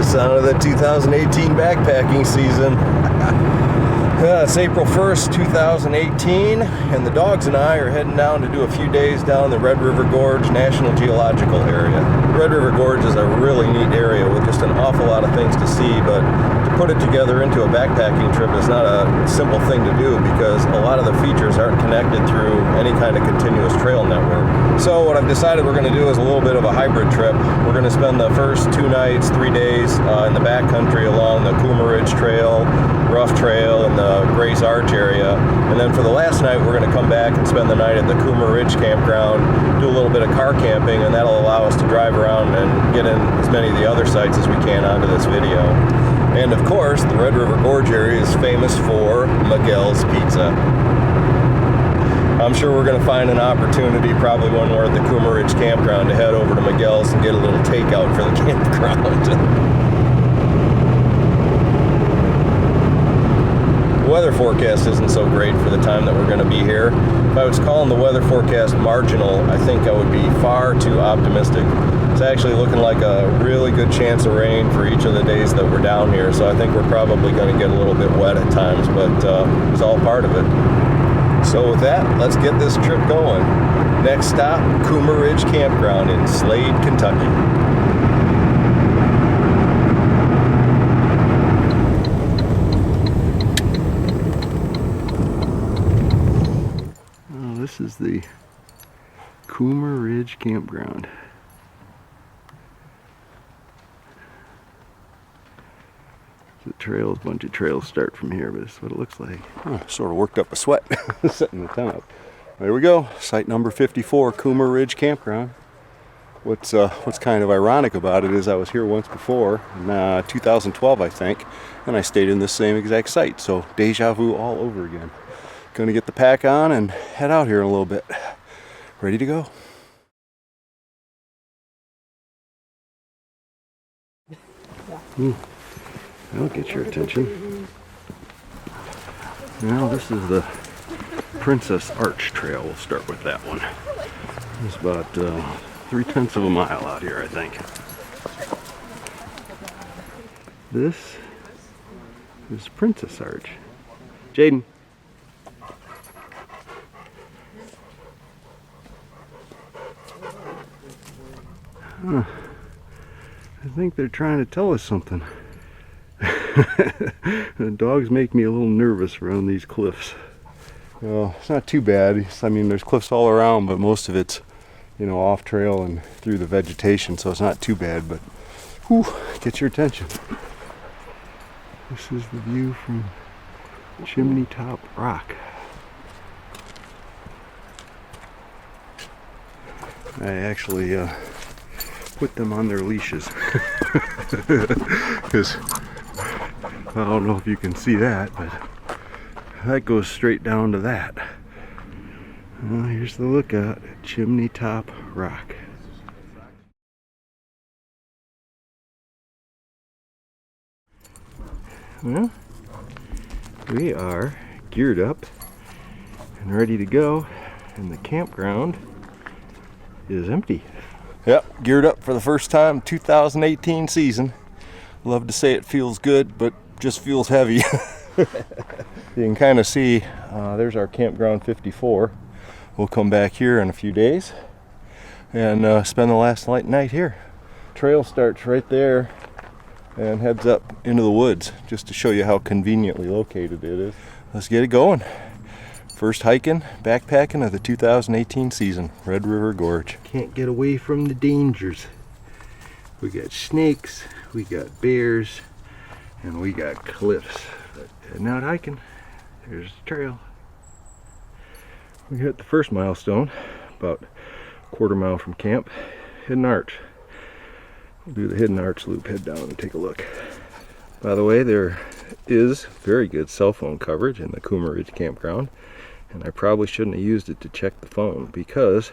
Yes, on to the 2018 backpacking season. It's April 1st, 2018, and the dogs and I are heading down to do a few days down the Red River Gorge National Geological Area. The Red River Gorge is a really neat area with just an awful lot of things to see, but to put it together into a backpacking trip is not a simple thing to do because a lot of the features aren't connected through any kind of continuous trail network. So what I've decided we're going to do is a little bit of a hybrid trip. We're going to spend the first 2 nights, 3 days in the backcountry along the Ridge Trail, Rough Trail, and the Gray's Arch area. And then for the last night, we're going to come back and spend the night at the Ridge campground, do a little bit of car camping, and that'll allow us to drive around and get in as many of the other sites as we can onto this video. And of course, the Red River Gorge area is famous for Miguel's Pizza. I'm sure we're going to find an opportunity, probably when we're at the Ridge campground, to head over to Miguel's and get a little takeout for the campground. The weather forecast isn't so great for the time that we're going to be here. If I was calling the weather forecast marginal, I think I would be far too optimistic. It's actually looking like a really good chance of rain for each of the days that we're down here, so I think we're probably going to get a little bit wet at times, but it's all part of it. So with that, let's get this trip going. Next stop, Ridge Campground in Slade, Kentucky. This is the Ridge Campground. The trails, a bunch of trails start from here, but this is what it looks like. Sort of worked up a sweat setting the tent up. There we go, site number 54, Ridge Campground. What's kind of ironic about it is I was here once before, in 2012 I think, and I stayed in this same exact site, so deja vu all over again. Gonna get the pack on and head out here in a little bit. Ready to go. That'll get your attention. Now this is the Princess Arch Trail. We'll start with that one. It's about 3/10 of a mile out here, I think. This is Princess Arch. Jaden. Huh. I think they're trying to tell us something. The dogs make me a little nervous around these cliffs. Well, it's not too bad. I mean, there's cliffs all around, but most of it's, you know, off trail and through the vegetation, so it's not too bad, but whew, get your attention. This is the view from Chimney Top Rock. I actually put them on their leashes because I don't know if you can see that, but that goes straight down to that. Well, here's the lookout at Chimney Top Rock. Well, we are geared up and ready to go, and the campground is empty. Yep, geared up for the first time 2018 season. Love to say it feels good, but just feels heavy. You can kind of see there's our campground 54. We'll come back here in a few days and spend the last night here. Trail starts right there and heads up into the woods, just to show you how conveniently located it is. Let's get it going. First hiking, backpacking of the 2018 season, Red River Gorge. Can't get away from the dangers. We got snakes, we got bears, and we got cliffs. But heading out hiking, there's the trail. We hit the first milestone, about a quarter mile from camp, Hidden Arch. We'll do the Hidden Arch loop, head down and take a look. By the way, there is very good cell phone coverage in the Ridge campground, and I probably shouldn't have used it to check the phone because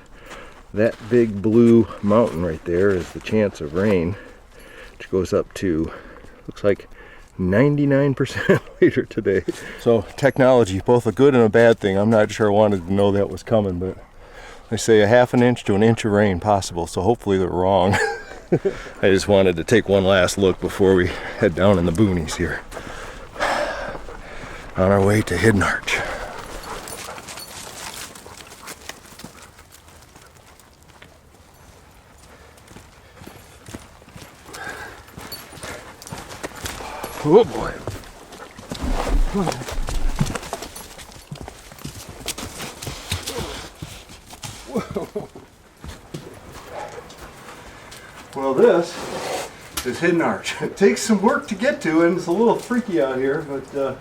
that big blue mountain right there is the chance of rain, which goes up to, looks like 99% later today. So technology, both a good and a bad thing. I'm not sure I wanted to know that was coming, but they say a half an inch to an inch of rain possible, so hopefully they're wrong. I just wanted to take one last look before we head down in the boonies here. On our way to Hidden Arch. Oh boy. Whoa. Well, this is Hidden Arch. It takes some work to get to, and it's a little freaky out here, but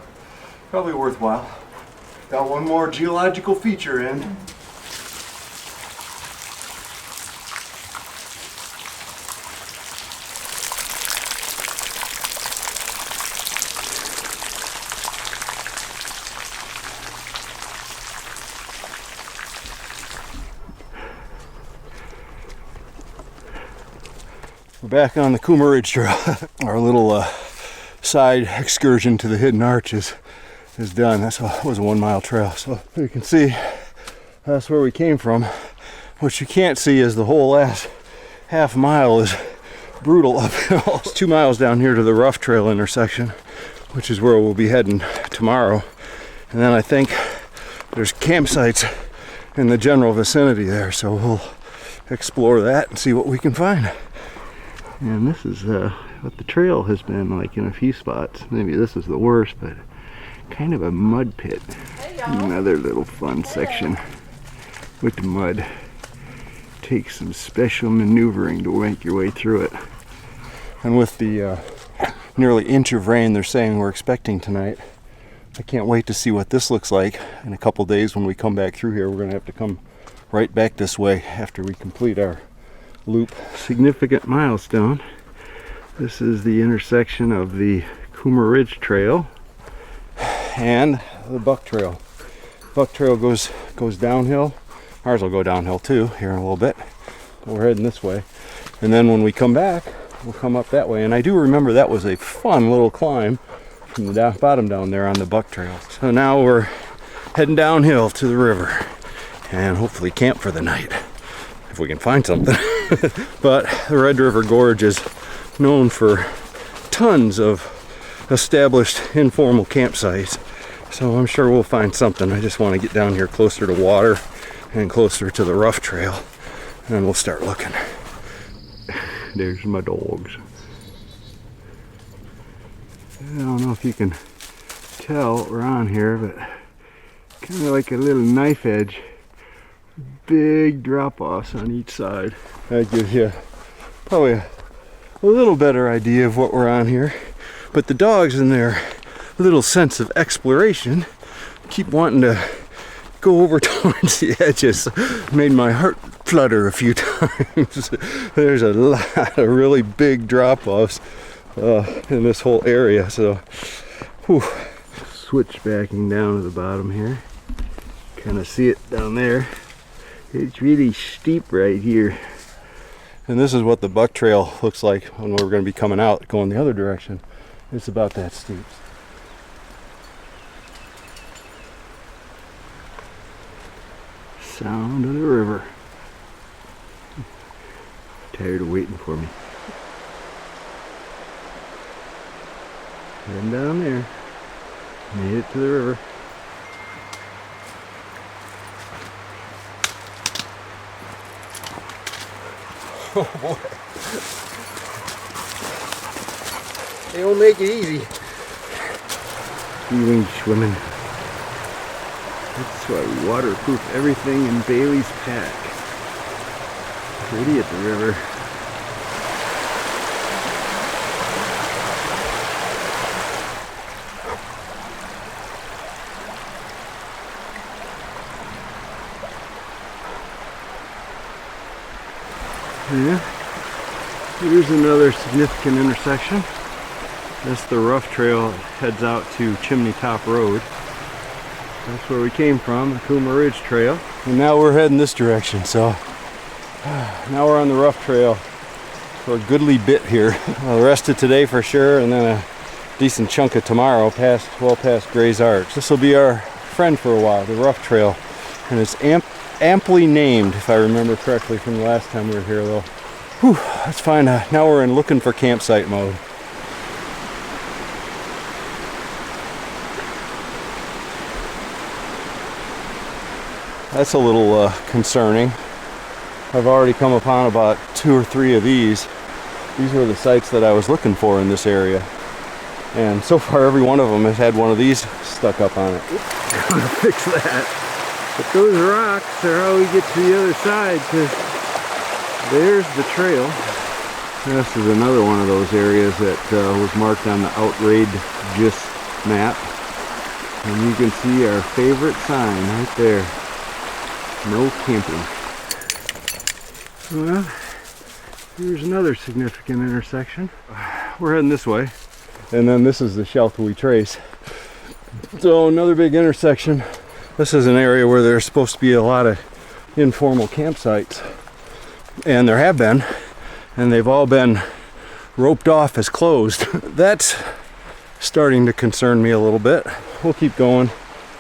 probably worthwhile. Got one more geological feature in. We're back on the Kuma Ridge Trail. Our little side excursion to the Hidden Arch is done. That was a 1 mile trail. So you can see that's where we came from. What you can't see is the whole last half mile is brutal uphill. It's 2 miles down here to the rough trail intersection, which is where we'll be heading tomorrow. And then I think there's campsites in the general vicinity there, so we'll explore that and see what we can find. And this is what the trail has been like in a few spots. Maybe this is the worst, but kind of a mud pit. Another little fun section with the mud. Takes some special maneuvering to make your way through it. And with the nearly inch of rain they're saying we're expecting tonight, I can't wait to see what this looks like in a couple days when we come back through here. We're going to have to come right back this way after we complete our loop. Significant milestone. This is the intersection of the Kuma Ridge Trail and the Buck Trail. Buck Trail goes downhill. Ours will go downhill too here in a little bit. But we're heading this way. And then when we come back, we'll come up that way. And I do remember that was a fun little climb from the bottom down there on the Buck Trail. So now we're heading downhill to the river and hopefully camp for the night, if we can find something. But the Red River Gorge is known for tons of established informal campsites, so I'm sure we'll find something. I just want to get down here closer to water and closer to the rough trail, and we'll start looking. There's my dogs. I don't know if you can tell what we're on here, but kind of like a little knife edge. Big drop-offs on each side. That gives you probably a little better idea of what we're on here. But the dogs, in their little sense of exploration, keep wanting to go over towards the edges. Made my heart flutter a few times. There's a lot of really big drop-offs in this whole area. So, whew. Switch backing down to the bottom here. Kind of see it down there. It's really steep right here. And this is what the Buck Trail looks like when we're going to be coming out, going the other direction. It's about that steep. Sound of the river. Tired of waiting for me. Heading down there. Made it to the river. Oh boy. They don't make it easy. Free-range swimming. That's why we waterproof everything in Bailey's pack. Pretty at the river. Yeah, here's another significant intersection. That's the rough trail that heads out to Chimney Top Road. That's where we came from, the Kuma Ridge Trail. And now we're heading this direction, so now we're on the rough trail for a goodly bit here. The rest of today for sure, and then a decent chunk of tomorrow, well past Gray's Arch. This will be our friend for a while, the rough trail, and it's amply named, if I remember correctly from the last time we were here, though. Whew, let's find a, now we're in looking for campsite mode. That's a little concerning. I've already come upon about 2 or 3 of these. These were the sites that I was looking for in this area. And so far every one of them has had one of these stuck up on it. I'm gonna fix that. But those rocks are how we get to the other side, because there's the trail. This is another one of those areas that was marked on the outrageous map. And you can see our favorite sign right there. No camping. Well, here's another significant intersection. We're heading this way. And then this is the shelf we trace. So another big intersection. This is an area where there's supposed to be a lot of informal campsites. And there have been. And they've all been roped off as closed. That's starting to concern me a little bit. We'll keep going.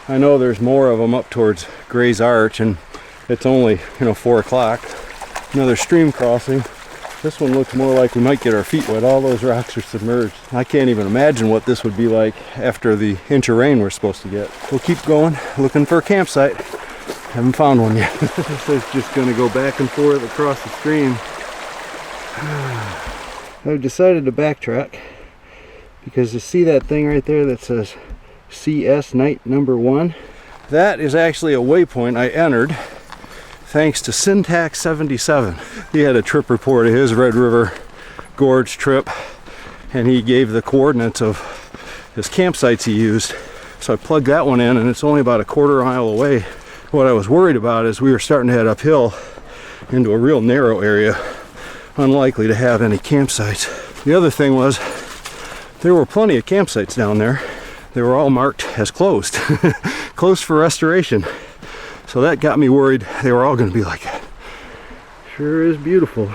I know there's more of them up towards Gray's Arch, and it's only, 4 o'clock. Another stream crossing. This one looks more like we might get our feet wet. All those rocks are submerged. I can't even imagine what this would be like after the inch of rain we're supposed to get. We'll keep going, looking for a campsite. Haven't found one yet. This is just going to go back and forth across the stream. I've decided to backtrack because you see that thing right there that says CS night number 1? That is actually a waypoint I entered thanks to Syntax 77. He had a trip report of his Red River Gorge trip, and he gave the coordinates of his campsites he used. So I plugged that one in, and it's only about a quarter mile away. What I was worried about is we were starting to head uphill into a real narrow area, unlikely to have any campsites. The other thing was there were plenty of campsites down there. They were all marked as closed, closed for restoration. So that got me worried they were all going to be like that. Sure is beautiful.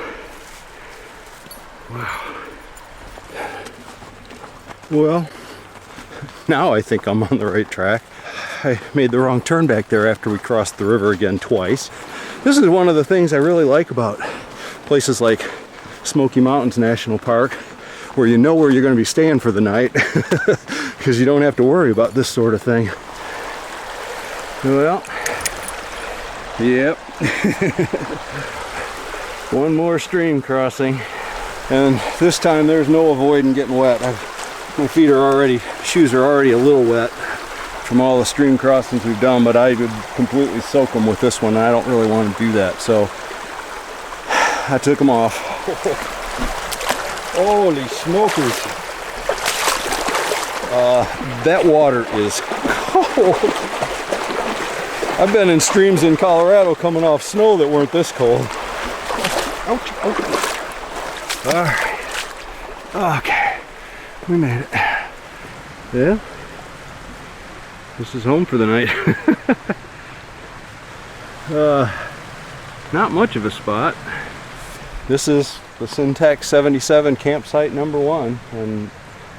Wow. Well, now I think I'm on the right track. I made the wrong turn back there after we crossed the river again twice. This is one of the things I really like about places like Smoky Mountains National Park, where you know where you're going to be staying for the night, because you don't have to worry about this sort of thing. Well, yep. One more stream crossing, and this time there's no avoiding getting wet. My shoes are already a little wet from all the stream crossings we've done, but I would completely soak them with this one, and I don't really want to do that, so I took them off. Holy smokers. That water is cold. I've been in streams in Colorado coming off snow that weren't this cold. Ouch, ouch. Alright. Okay. We made it. Yeah? This is home for the night. Not much of a spot. This is the Syntax 77 campsite number 1, and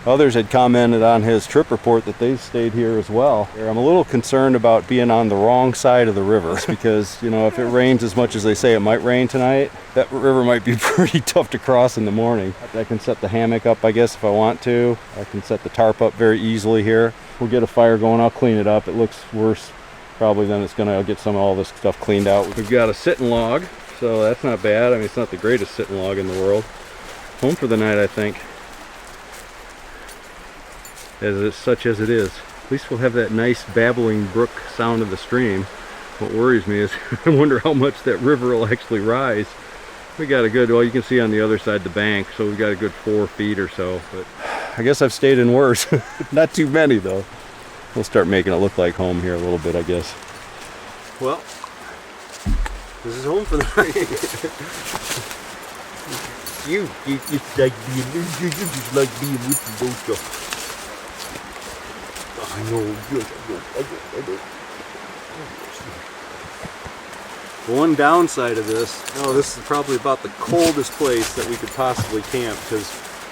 others had commented on his trip report that they stayed here as well. I'm a little concerned about being on the wrong side of the river because, if it rains as much as they say it might rain tonight, that river might be pretty tough to cross in the morning. I can set the hammock up, I guess, if I want to. I can set the tarp up very easily here. We'll get a fire going, I'll clean it up. It looks worse probably than it's gonna get some of all this stuff cleaned out. We've got a sitting log, so that's not bad. I mean, it's not the greatest sitting log in the world. Home for the night, I think. Such as it is. At least we'll have that nice babbling brook sound of the stream. What worries me is I wonder how much that river will actually rise. We got a good, well, you can see on the other side the bank, so we've got a good 4 feet or so. But I guess I've stayed in worse. Not too many though. We'll start making it look like home here a little bit, I guess. Well, this is home for the night. You just like being with the ghost. I know. One downside of this, this is probably about the coldest place that we could possibly camp, because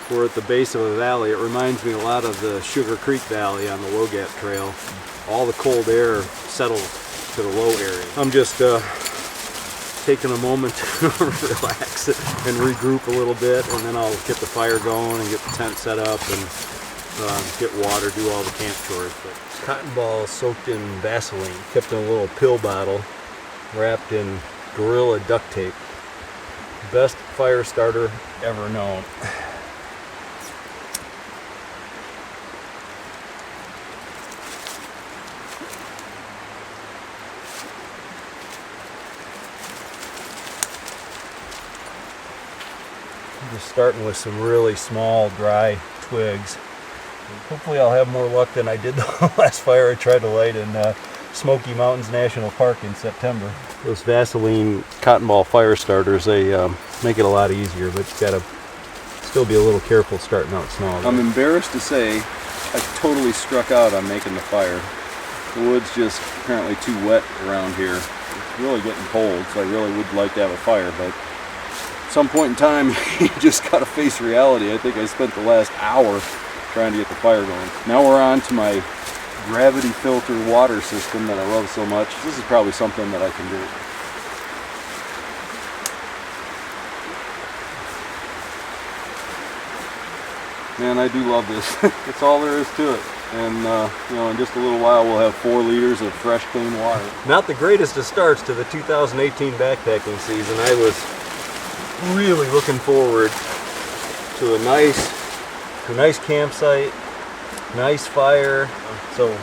we're at the base of a valley. It reminds me a lot of the Sugar Creek Valley on the Logap Trail. All the cold air settles to the low area. I'm just taking a moment to relax and regroup a little bit, and then I'll get the fire going and get the tent set up and get water, do all the camp chores. But cotton balls soaked in Vaseline, kept in a little pill bottle, wrapped in Gorilla duct tape. Best fire starter ever known. I'm just starting with some really small, dry twigs. Hopefully I'll have more luck than I did the last fire I tried to light in Smoky Mountains National Park in September. Those Vaseline cotton ball fire starters, they make it a lot easier, but you gotta still be a little careful starting out small. I'm embarrassed to say I totally struck out on making the fire. The wood's just apparently too wet around here. It's really getting cold, so I really would like to have a fire, but at some point in time you just gotta face reality. I think I spent the last hour trying to get the fire going. Now we're on to my gravity filter water system that I love so much. This is probably something that I can do. Man, I do love this. That's all there is to it. And you know, in just a little while we'll have 4 liters of fresh, clean water. Not the greatest of starts to the 2018 backpacking season. I was really looking forward to a nice campsite, nice fire. So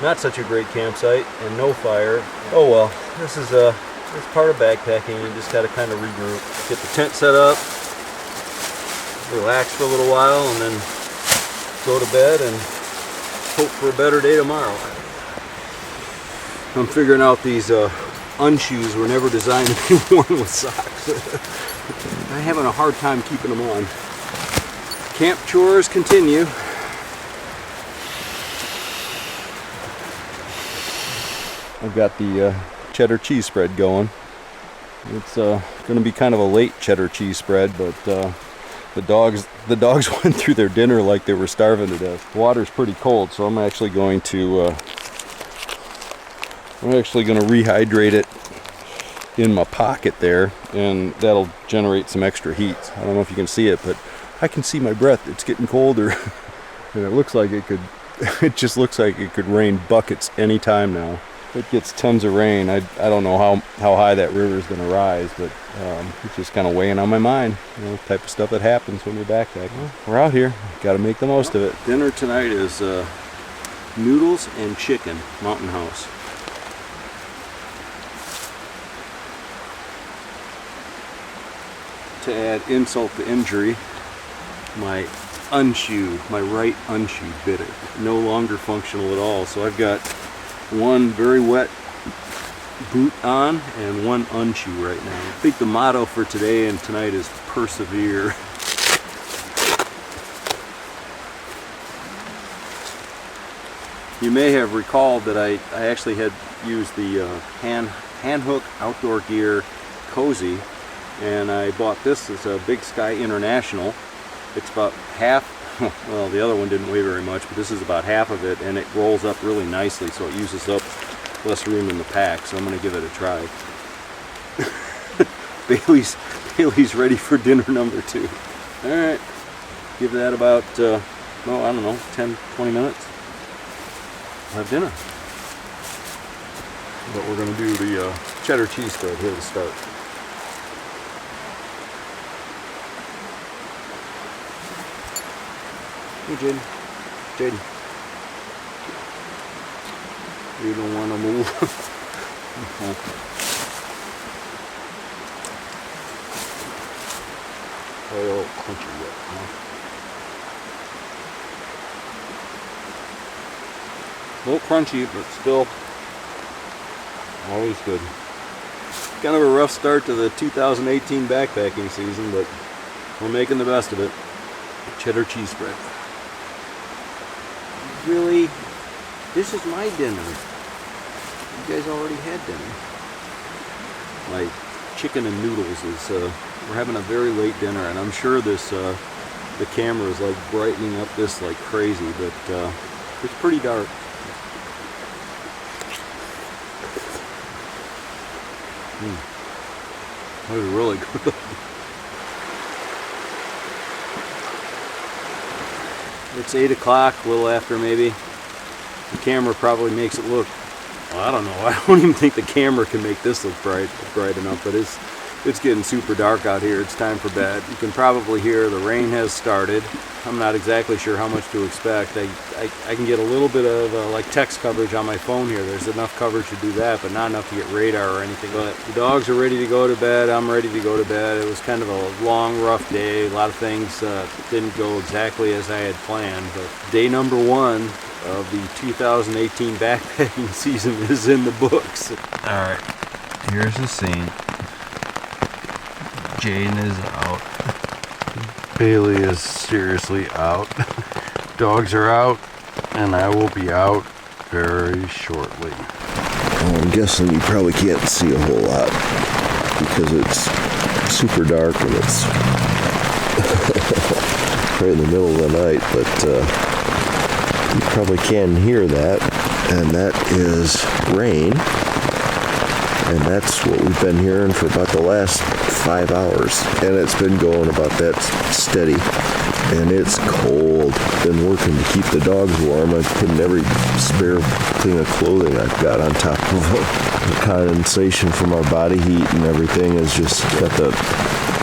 not such a great campsite and no fire. Oh well, this is part of backpacking. You just got to kind of regroup, get the tent set up, relax for a little while, and then go to bed and hope for a better day tomorrow. I'm figuring out these unshoes were never designed to be worn with socks. I'm having a hard time keeping them on. Camp chores continue. I've got the cheddar cheese spread going. It's going to be kind of a late cheddar cheese spread, but the dogs went through their dinner like they were starving to death. The water's pretty cold, so I'm actually going to rehydrate it in my pocket there, and that'll generate some extra heat. I don't know if you can see it, but I can see my breath. It's getting colder, and it looks like it could. It just looks like it could rain buckets any time now. It gets tons of rain. I don't know how high that river is going to rise, but it's just kind of weighing on my mind. You know, the type of stuff that happens when you're backpacking. Well, we're out here. Got to make the most of it. Dinner tonight is noodles and chicken, Mountain House. To add insult to injury, my right unshoe bit it. No longer functional at all. So I've got one very wet boot on and one unshoe right now. I think the motto for today and tonight is persevere. You may have recalled that I actually had used the hand hook outdoor gear cozy, and I bought this as a Big Sky International. It's about half, well, the other one didn't weigh very much, but this is about half of it, and it rolls up really nicely, so it uses up less room in the pack. So I'm going to give it a try. Bailey's ready for dinner number 2. All right, give that about I don't know, 10-20 minutes. We'll have dinner. But we're going to do the cheddar cheese spread here to start. Hey, Jaden. You don't want to move. Oh, crunchy yet, huh? A little crunchy, but still always good. Kind of a rough start to the 2018 backpacking season, but we're making the best of it. Cheddar cheese spread. Really? This is my dinner. You guys already had dinner. My chicken and noodles is, we're having a very late dinner, and I'm sure this, the camera is like brightening up this like crazy, but it's pretty dark. That was really good. It's 8 o'clock, a little after maybe. The camera probably makes it look, well, I don't know. I don't even think the camera can make this look bright enough, but it's getting super dark out here. It's time for bed. You can probably hear the rain has started. I'm not exactly sure how much to expect. I can get a little bit of like text coverage on my phone here. There's enough coverage to do that, but not enough to get radar or anything. But the dogs are ready to go to bed. I'm ready to go to bed. It was kind of a long, rough day. A lot of things didn't go exactly as I had planned. But day number 1 of the 2018 backpacking season is in the books. All right, here's the scene. Jane is out. Bailey is seriously out. Dogs are out, and I will be out very shortly. Well, I'm guessing you probably can't see a whole lot because it's super dark and it's right in the middle of the night, but you probably can hear that, and that is rain. And that's what we've been hearing for about the last 5 hours. And it's been going about that steady. And it's cold. Been working to keep the dogs warm. I'm putting every spare thing of clothing I've got on top of them. The condensation from our body heat and everything has just got the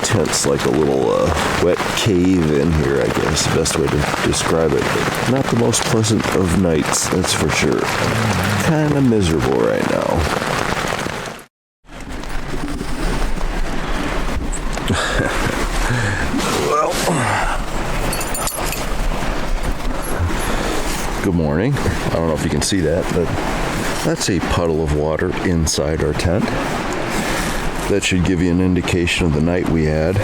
tents like a little wet cave in here, I guess. The best way to describe it. But not the most pleasant of nights, that's for sure. Kind of miserable right now. Good morning. I don't know if you can see that, but that's a puddle of water inside our tent. That should give you an indication of the night we had.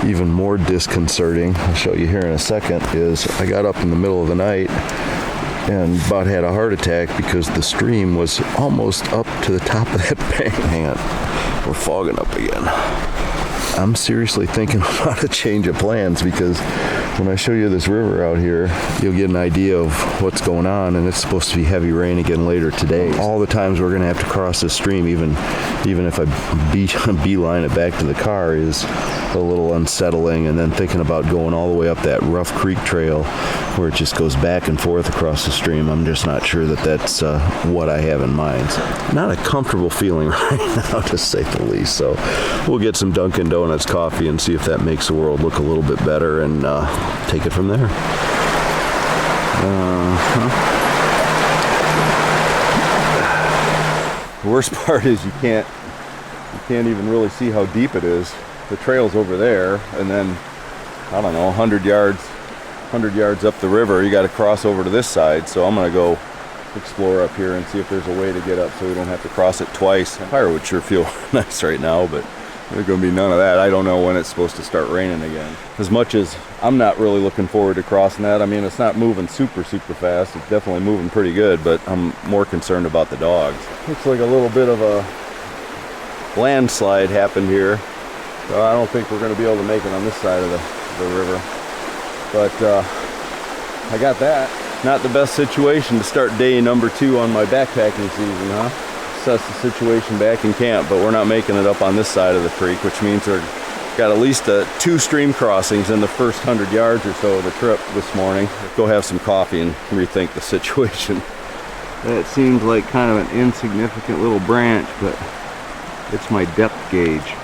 Even more disconcerting, I'll show you here in a second, is I got up in the middle of the night and about had a heart attack because the stream was almost up to the top of that bank. Hang on, we're fogging up again. I'm seriously thinking about a change of plans because when I show you this river out here, you'll get an idea of what's going on, and it's supposed to be heavy rain again later today. All the times we're going to have to cross this stream, even if I beeline it back to the car, is a little unsettling, and then thinking about going all the way up that rough creek trail where it just goes back and forth across the stream. I'm just not sure that that's what I have in mind. So, not a comfortable feeling right now, to say the least. So we'll get some Dunkin' Donuts coffee and see if that makes the world look a little bit better, and take it from there. The worst part is you can't even really see how deep it is. The trail's over there, and then I don't know, 100 yards up the river, you got to cross over to this side. So I'm gonna go explore up here and see if there's a way to get up so we don't have to cross it twice. Fire would sure feel nice right now, but there's gonna be none of that. I don't know when it's supposed to start raining again. As much as I'm not really looking forward to crossing that. I mean, it's not moving super fast. It's definitely moving pretty good, but I'm more concerned about the dogs. Looks like a little bit of a landslide happened here. So I don't think we're gonna be able to make it on this side of the river. But I got that. Not the best situation to start day number 2 on my backpacking season, huh? Assess the situation back in camp, but we're not making it up on this side of the creek, which means we've got at least 2 stream crossings in the first 100 yards or so of the trip this morning. Go have some coffee and rethink the situation. That seems like kind of an insignificant little branch, but it's my depth gauge.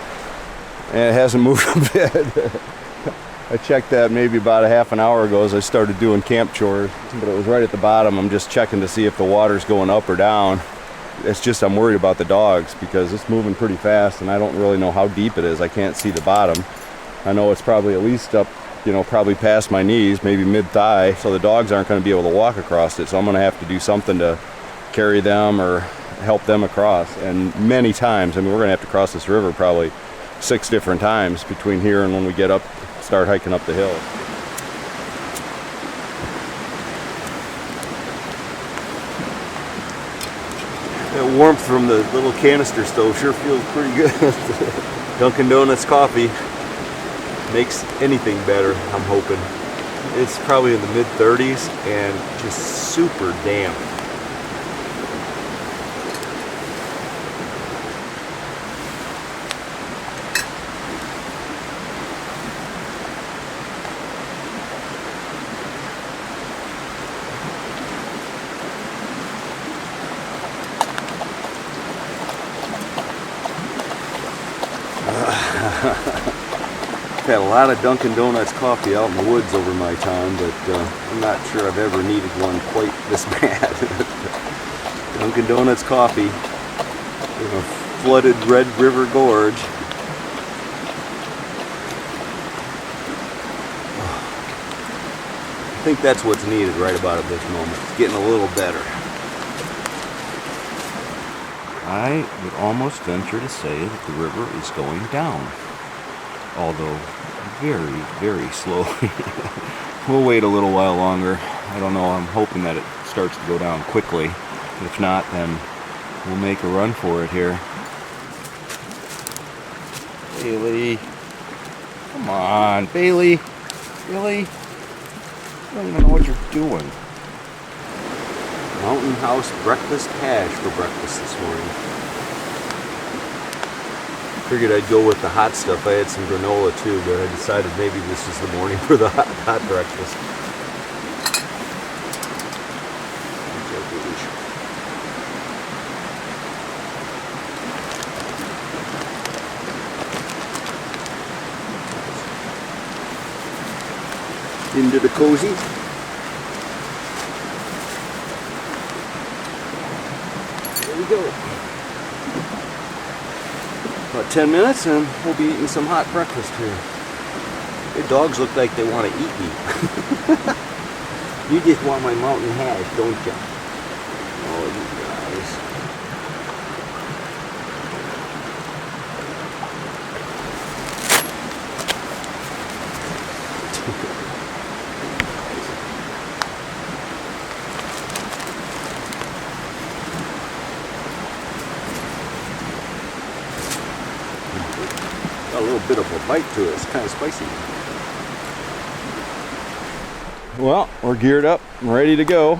And it hasn't moved a bit. I checked that maybe about a half an hour ago as I started doing camp chores, but it was right at the bottom. I'm just checking to see if the water's going up or down. It's just I'm worried about the dogs because it's moving pretty fast and I don't really know how deep it is. I can't see the bottom. I know it's probably at least up, probably past my knees, maybe mid-thigh, so the dogs aren't going to be able to walk across it. So I'm going to have to do something to carry them or help them across. And many times, we're going to have to cross this river probably 6 different times between here and when we start hiking up the hill. That warmth from the little canister stove sure feels pretty good. Dunkin' Donuts coffee makes anything better, I'm hoping. It's probably in the mid-30s and just super damp. I've had a lot of Dunkin' Donuts coffee out in the woods over my time, but I'm not sure I've ever needed one quite this bad. Dunkin' Donuts coffee in a flooded Red River Gorge. I think that's what's needed right about at this moment. It's getting a little better. I would almost venture to say that the river is going down, although very, very slowly. We'll wait a little while longer. I don't know, I'm hoping that it starts to go down quickly. If not, then we'll make a run for it here. Bailey, come on, Bailey, Billy. I don't even know what you're doing. Mountain House breakfast hash for breakfast this morning. Figured I'd go with the hot stuff. I had some granola too, but I decided maybe this is the morning for the hot breakfast. Into the cozy. There we go. About 10 minutes and we'll be eating some hot breakfast here. Your dogs look like they want to eat me. You just want my mountain hash, don't you? Oh, you guys. Got a little bit of a bite to it. It's kind of spicy. Well, we're geared up and ready to go.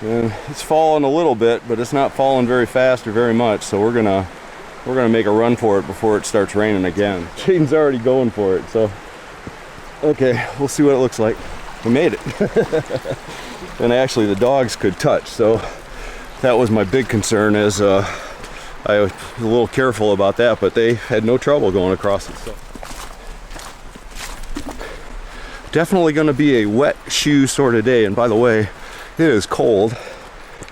And it's falling a little bit, but it's not falling very fast or very much, so we're gonna make a run for it before it starts raining again. Jaden's already going for it, so okay, we'll see what it looks like. We made it. And actually the dogs could touch, so that was my big concern, is I was a little careful about that, but they had no trouble going across it. So definitely going to be a wet shoe sort of day. And by the way, it is cold,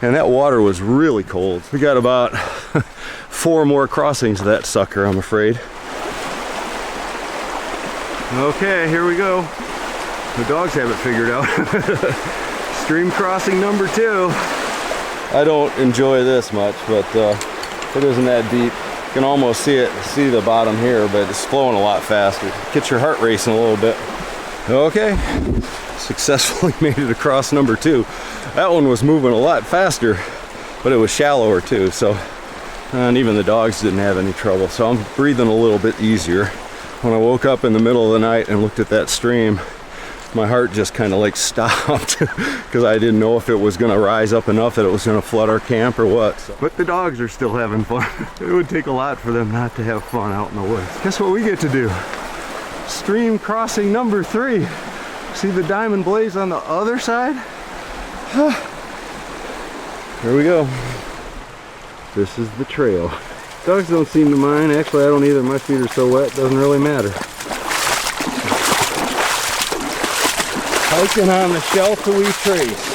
and that water was really cold. We got about 4 more crossings of that sucker, I'm afraid. Okay, here we go. The dogs have it figured out. Stream crossing number 2. I don't enjoy this much, but it isn't that deep. You can almost see the bottom here, but it's flowing a lot faster. Gets your heart racing a little bit. Okay, successfully made it across number 2. That one was moving a lot faster, but it was shallower too, so, and even the dogs didn't have any trouble, so I'm breathing a little bit easier. When I woke up in the middle of the night and looked at that stream, my heart just kind of like stopped because I didn't know if it was going to rise up enough that it was going to flood our camp or what. So. But the dogs are still having fun. It would take a lot for them not to have fun out in the woods. Guess what we get to do? Stream crossing number 3. See the diamond blaze on the other side? Here we go. This is the trail. Dogs don't seem to mind. Actually, I don't either. My feet are so wet, it doesn't really matter. Hiking on the Sheltowee Trace.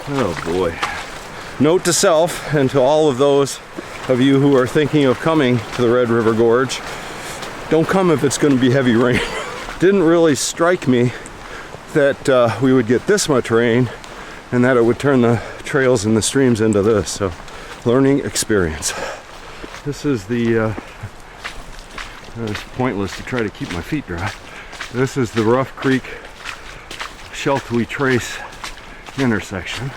Oh boy. Note to self, and to all of those of you who are thinking of coming to the Red River Gorge, don't come if it's going to be heavy rain. Didn't really strike me that we would get this much rain and that it would turn the trails and the streams into this. So, learning experience. This is the it's pointless to try to keep my feet dry. This is the Rough Creek Sheltowee Trace intersection.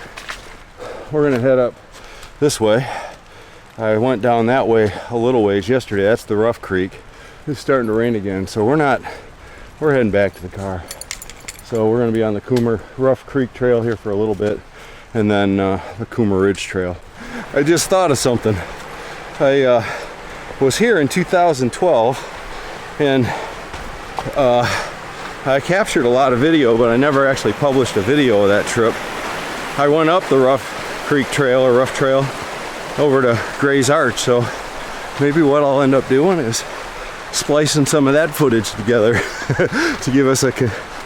We're gonna head up this way. I went down that way a little ways yesterday. That's the Rough Creek. It's starting to rain again, so we're heading back to the car. So we're gonna be on the Coomer Rough Creek Trail here for a little bit, and then the Coomer Ridge Trail. I just thought of something. I was here in 2012, and I captured a lot of video, but I never actually published a video of that trip. I went up the Rough Creek Trail, or Rough Trail, over to Gray's Arch. So maybe what I'll end up doing is splicing some of that footage together to give us a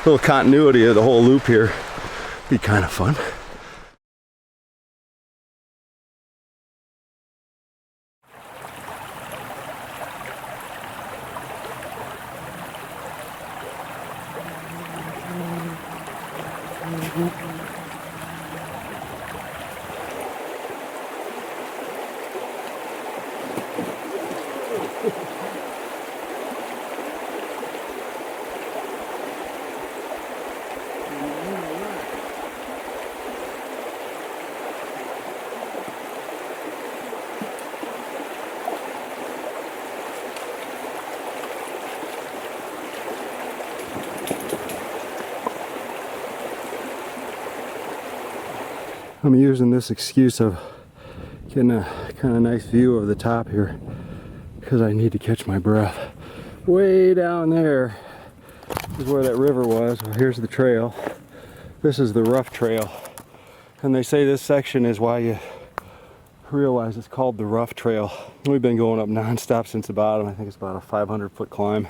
little continuity of the whole loop here. Be kind of fun. I'm using this excuse of getting a kind of nice view of the top here because I need to catch my breath. Way down there is where that river was. Well, here's the trail. This is the rough trail. And they say this section is why you realize it's called the rough trail. We've been going up non-stop since the bottom. I think it's about a 500-foot climb.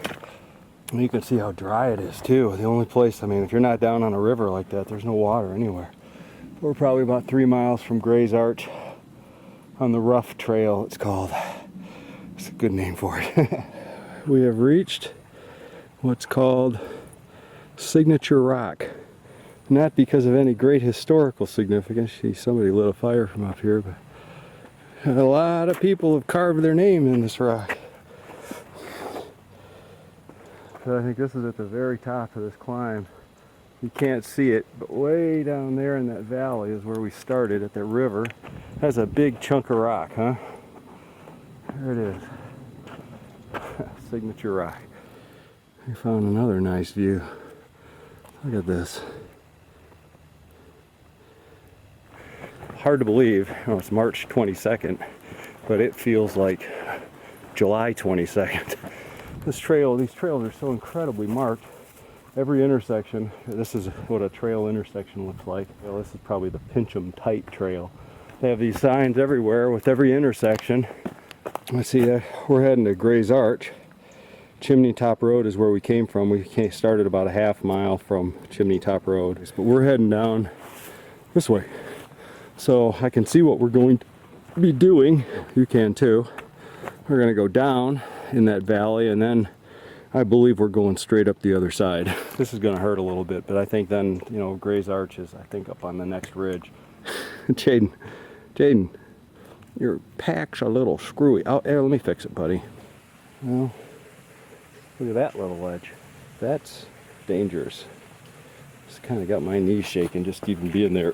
And you can see how dry it is too. The only place, I mean, if you're not down on a river like that, there's no water anywhere. We're probably about 3 miles from Gray's Arch on the rough trail, it's called. It's a good name for it. We have reached what's called Signature Rock. Not because of any great historical significance. See, somebody lit a fire from up here, but a lot of people have carved their name in this rock. So I think this is at the very top of this climb. You can't see it, but way down there in that valley is where we started at the river. That's a big chunk of rock, huh? There it is. Signature Rock. We found another nice view. Look at this. Hard to believe. Oh, it's March 22nd, but it feels like July 22nd. These trails are so incredibly marked. Every intersection, this is what a trail intersection looks like. Well, this is probably the Pinchum Tight Trail. They have these signs everywhere with every intersection. Let's see, we're heading to Gray's Arch. Chimney Top Road is where we came from. We started about a half mile from Chimney Top Road, but we're heading down this way. So I can see what we're going to be doing. You can too. We're going to go down in that valley, and then I believe we're going straight up the other side. This is going to hurt a little bit, but I think then, you know, Gray's Arch is, I think, up on the next ridge. Jaden, your pack's a little screwy. Oh, here, let me fix it, buddy. Well, look at that little ledge. That's dangerous. It's kind of got my knees shaking just even being there.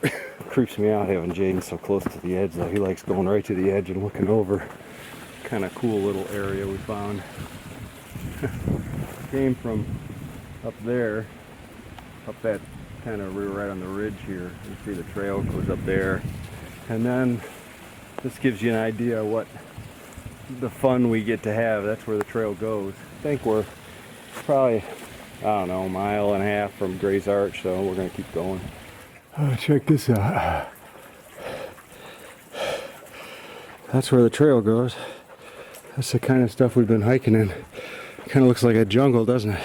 Creeps me out having Jaden so close to the edge, though. He likes going right to the edge and looking over. Kind of cool little area we found. Came from up there, up that kind of right on the ridge here. You see the trail goes up there, and then this gives you an idea of what the fun we get to have. That's where the trail goes. I think we're probably, I don't know, a mile and a half from Gray's Arch, so we're going to keep going. Oh, check this out. That's where the trail goes. That's the kind of stuff we've been hiking in. Kind of looks like a jungle, doesn't it?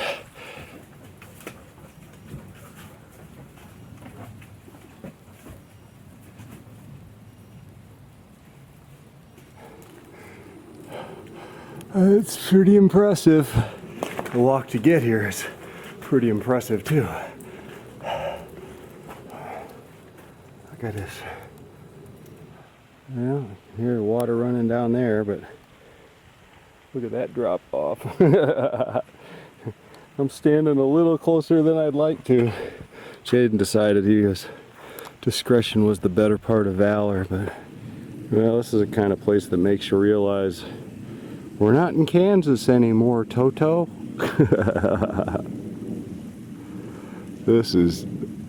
It's pretty impressive. The walk to get here is pretty impressive too. Look at this. Yeah, I can hear water running down there, but look at that drop off. I'm standing a little closer than I'd like to. Jaden decided discretion was the better part of valor, but well, this is the kind of place that makes you realize we're not in Kansas anymore, Toto. This is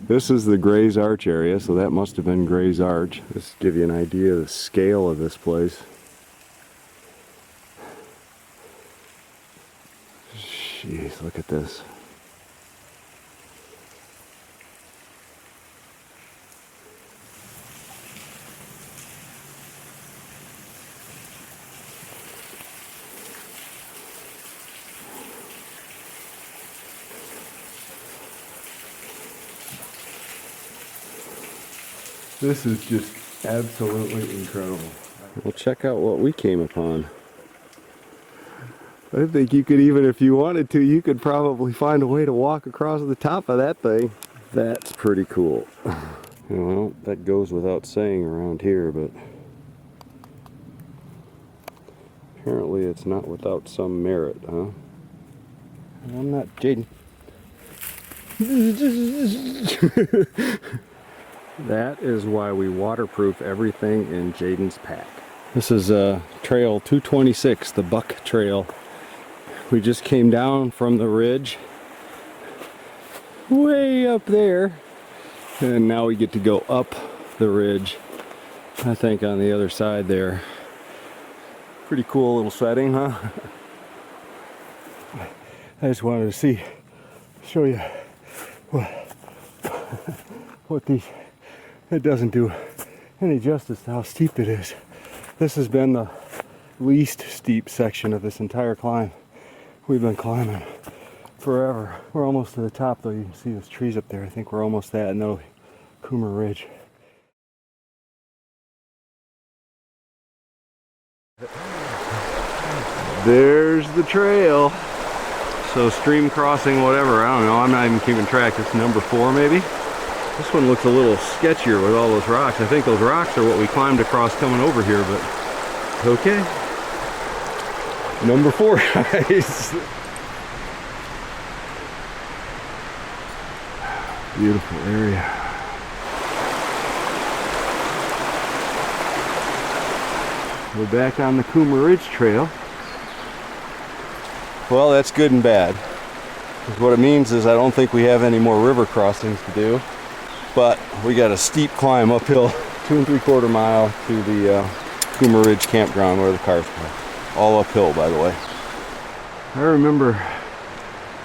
the Gray's Arch area, so that must have been Gray's Arch. Just to give you an idea of the scale of this place. Jeez, look at this. This is just absolutely incredible. Well, check out what we came upon. I think you could, even if you wanted to, you could probably find a way to walk across the top of that thing. That's pretty cool. Well, that goes without saying around here, but apparently it's not without some merit, huh? I'm not Jaden. That is why we waterproof everything in Jaden's pack. This is trail 226, the Buck Trail. We just came down from the ridge way up there, and now we get to go up the ridge, I think, on the other side there. Pretty cool little setting, huh? I just wanted to show you what these, it doesn't do any justice to how steep it is. This has been the least steep section of this entire climb. We've been climbing forever. We're almost to the top though. You can see those trees up there. I think we're almost at no Coomer Ridge. There's the trail. So stream crossing, whatever, I don't know. I'm not even keeping track. It's number 4 maybe. This one looks a little sketchier with all those rocks. I think those rocks are what we climbed across coming over here, but okay. Number 4, guys. Beautiful area. We're back on the Coomer Ridge Trail. Well, that's good and bad. What it means is I don't think we have any more river crossings to do, but we got a steep climb uphill, 2 3/4 mile to the Coomer Ridge campground where the cars park. All uphill, by the way. I remember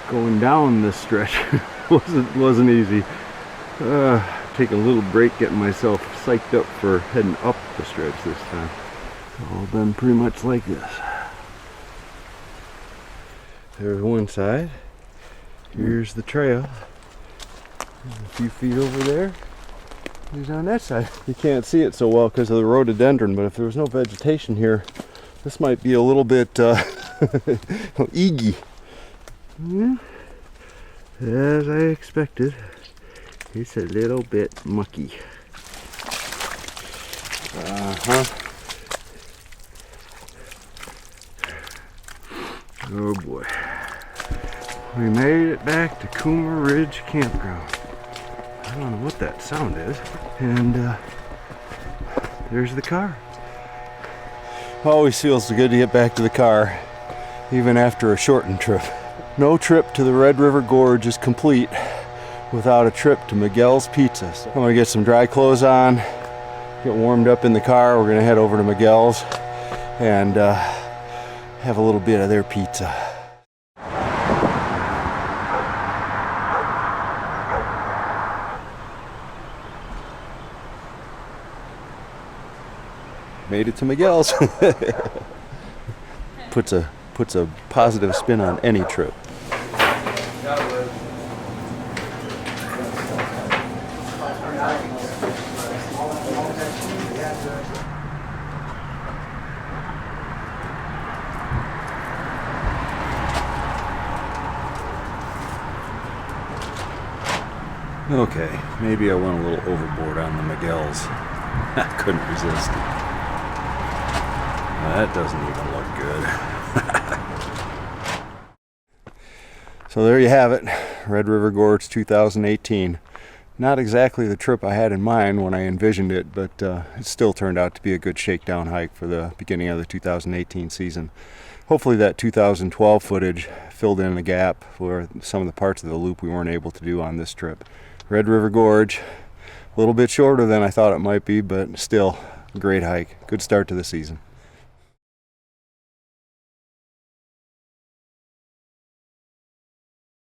going down this stretch. wasn't easy. Taking a little break, getting myself psyched up for heading up the stretch this time. It's all been pretty much like this. There's one side. Here's the trail. A few feet over there. Here's on that side. You can't see it so well because of the rhododendron, but if there was no vegetation here, this might be a little bit eggy. Yeah. As I expected, it's a little bit mucky. Oh boy. We made it back to Coomer Ridge Campground. I don't know what that sound is. And there's the car. Always feels good to get back to the car, even after a shortened trip. No trip to the Red River Gorge is complete without a trip to Miguel's Pizza. So I'm gonna get some dry clothes on, get warmed up in the car. We're gonna head over to Miguel's and have a little bit of their pizza. Made it to Miguel's. puts a positive spin on any trip. Okay, maybe I went a little overboard on the Miguel's. I couldn't resist. That doesn't even look good. So there you have it, Red River Gorge 2018. Not exactly the trip I had in mind when I envisioned it, but it still turned out to be a good shakedown hike for the beginning of the 2018 season. Hopefully that 2012 footage filled in the gap for some of the parts of the loop we weren't able to do on this trip. Red River Gorge, a little bit shorter than I thought it might be, but still a great hike. Good start to the season.